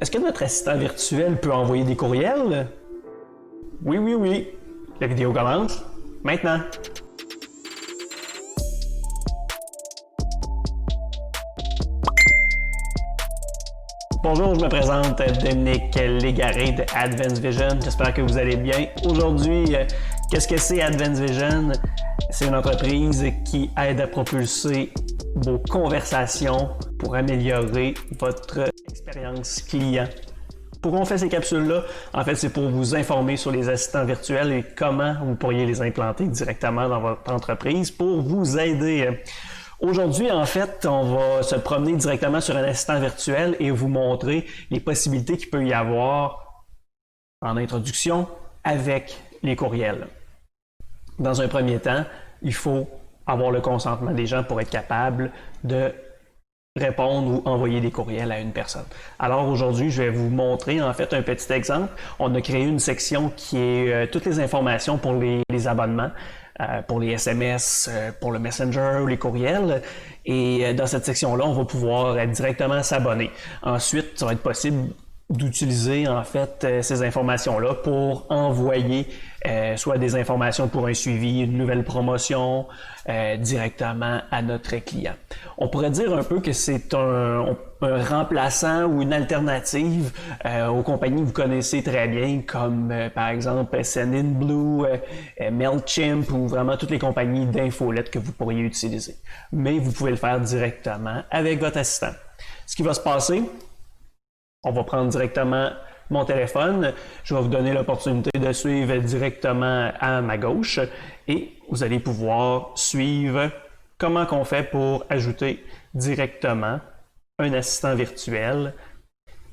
Est-ce que notre assistant virtuel peut envoyer des courriels? Oui, oui, oui. La vidéo commence maintenant. Bonjour, je me présente Dominique Légaré de Advanced Vision. J'espère que vous allez bien. Aujourd'hui, qu'est-ce que c'est Advanced Vision? C'est une entreprise qui aide à propulser vos conversations pour améliorer votre expérience client. Pourquoi on fait ces capsules-là? En fait, c'est pour vous informer sur les assistants virtuels et comment vous pourriez les implanter directement dans votre entreprise pour vous aider. Aujourd'hui, en fait, on va se promener directement sur un assistant virtuel et vous montrer les possibilités qu'il peut y avoir en introduction avec les courriels. Dans un premier temps, il faut avoir le consentement des gens pour être capable de répondre ou envoyer des courriels à une personne. Alors aujourd'hui, je vais vous montrer en fait un petit exemple. On a créé une section qui est toutes les informations pour les abonnements, pour les SMS, pour le Messenger ou les courriels. Et dans cette section-là, on va pouvoir directement s'abonner. Ensuite, ça va être possible d'utiliser en fait ces informations-là pour envoyer soit des informations pour un suivi, une nouvelle promotion directement à notre client. On pourrait dire un peu que c'est un remplaçant ou une alternative aux compagnies que vous connaissez très bien comme par exemple Sendinblue, Mailchimp ou vraiment toutes les compagnies d'infolettes que vous pourriez utiliser. Mais vous pouvez le faire directement avec votre assistant. Ce qui va se passer, on va prendre directement mon téléphone. Je vais vous donner l'opportunité de suivre directement à ma gauche et vous allez pouvoir suivre comment on fait pour ajouter directement un assistant virtuel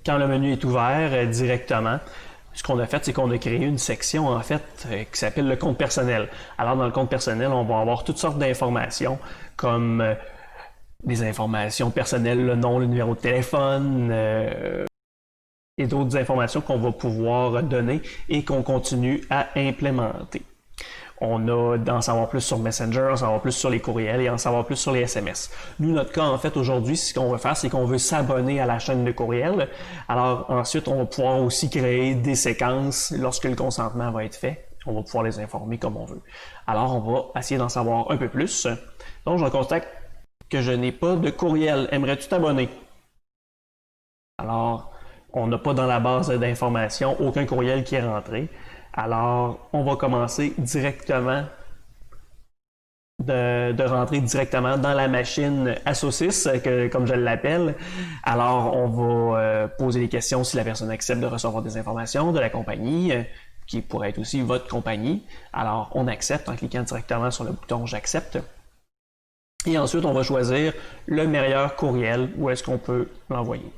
quand le menu est ouvert directement. Ce qu'on a fait, c'est qu'on a créé une section en fait qui s'appelle le compte personnel. Alors dans le compte personnel, on va avoir toutes sortes d'informations comme des informations personnelles, le nom, le numéro de téléphone, et d'autres informations qu'on va pouvoir donner et qu'on continue à implémenter. On a d'en savoir plus sur Messenger, en savoir plus sur les courriels et en savoir plus sur les SMS. Nous, notre cas, en fait, aujourd'hui, ce qu'on veut faire, c'est qu'on veut s'abonner à la chaîne de courriel. Alors, ensuite, on va pouvoir aussi créer des séquences lorsque le consentement va être fait. On va pouvoir les informer comme on veut. Alors, on va essayer d'en savoir un peu plus. Donc, je constate que je n'ai pas de courriel. Aimerais-tu t'abonner? Alors, on n'a pas dans la base d'informations aucun courriel qui est rentré. Alors, on va commencer directement de rentrer directement dans la machine à saucisse, comme je l'appelle. Alors, on va poser des questions si la personne accepte de recevoir des informations de la compagnie, qui pourrait être aussi votre compagnie. Alors, on accepte en cliquant directement sur le bouton « J'accepte ». Et ensuite, on va choisir le meilleur courriel où est-ce qu'on peut l'envoyer.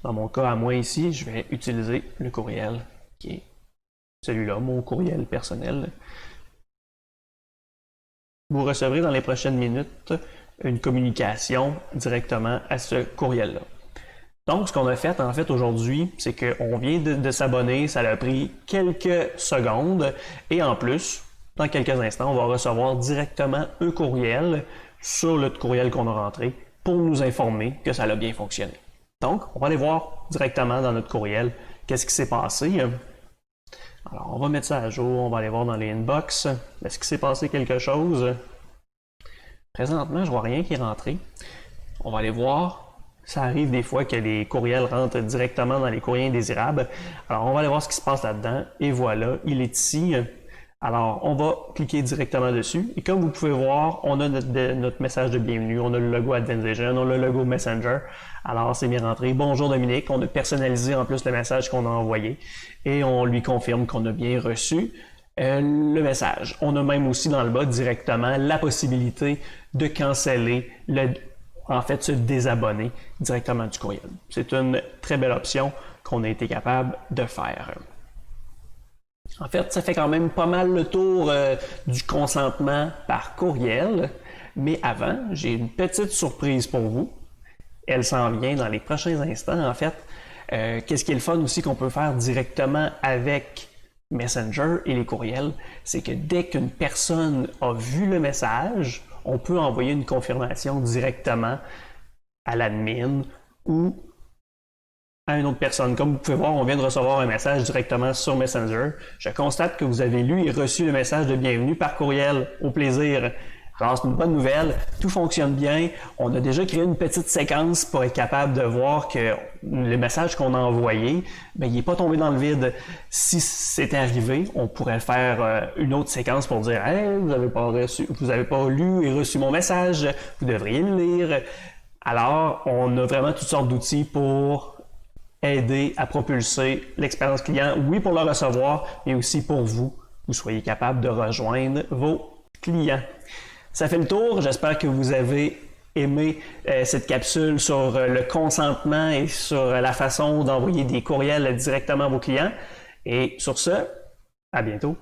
Dans mon cas, à moi ici, je vais utiliser le courriel qui est celui-là, mon courriel personnel. Vous recevrez dans les prochaines minutes une communication directement à ce courriel-là. Donc, ce qu'on a fait en fait aujourd'hui, c'est qu'on vient de s'abonner, ça a pris quelques secondes et en plus, dans quelques instants, on va recevoir directement un courriel sur le courriel qu'on a rentré pour nous informer que ça a bien fonctionné. Donc, on va aller voir directement dans notre courriel qu'est-ce qui s'est passé. Alors, on va mettre ça à jour, on va aller voir dans les inbox. Est-ce qu'il s'est passé quelque chose? Présentement, je vois rien qui est rentré. On va aller voir. Ça arrive des fois que les courriels rentrent directement dans les courriers indésirables. Alors, on va aller voir ce qui se passe là-dedans. Et voilà, il est ici. Alors, on va cliquer directement dessus. Et comme vous pouvez voir, on a notre message de bienvenue. On a le logo Advanced Vision, on a le logo Messenger. Alors, c'est bien rentré. Bonjour Dominique. On a personnalisé en plus le message qu'on a envoyé. Et on lui confirme qu'on a bien reçu le message. On a même aussi dans le bas directement la possibilité de canceller, se désabonner directement du courriel. C'est une très belle option qu'on a été capable de faire. En fait, ça fait quand même pas mal le tour du consentement par courriel. Mais avant, j'ai une petite surprise pour vous. Elle s'en vient dans les prochains instants. En fait, qu'est-ce qui est le fun aussi qu'on peut faire directement avec Messenger et les courriels, c'est que dès qu'une personne a vu le message, on peut envoyer une confirmation directement à l'admin ou à une autre personne. Comme vous pouvez voir, on vient de recevoir un message directement sur Messenger. Je constate que vous avez lu et reçu le message de bienvenue par courriel. Au plaisir. Alors, c'est une bonne nouvelle. Tout fonctionne bien. On a déjà créé une petite séquence pour être capable de voir que le message qu'on a envoyé, ben, il n'est pas tombé dans le vide. Si c'était arrivé, on pourrait faire une autre séquence pour dire « Hey, vous n'avez pas lu et reçu mon message. Vous devriez le lire. » Alors, on a vraiment toutes sortes d'outils pour aider à propulser l'expérience client, oui pour le recevoir, mais aussi pour vous soyez capable de rejoindre vos clients. Ça fait le tour, j'espère que vous avez aimé cette capsule sur le consentement et sur la façon d'envoyer des courriels directement à vos clients. Et sur ce, à bientôt.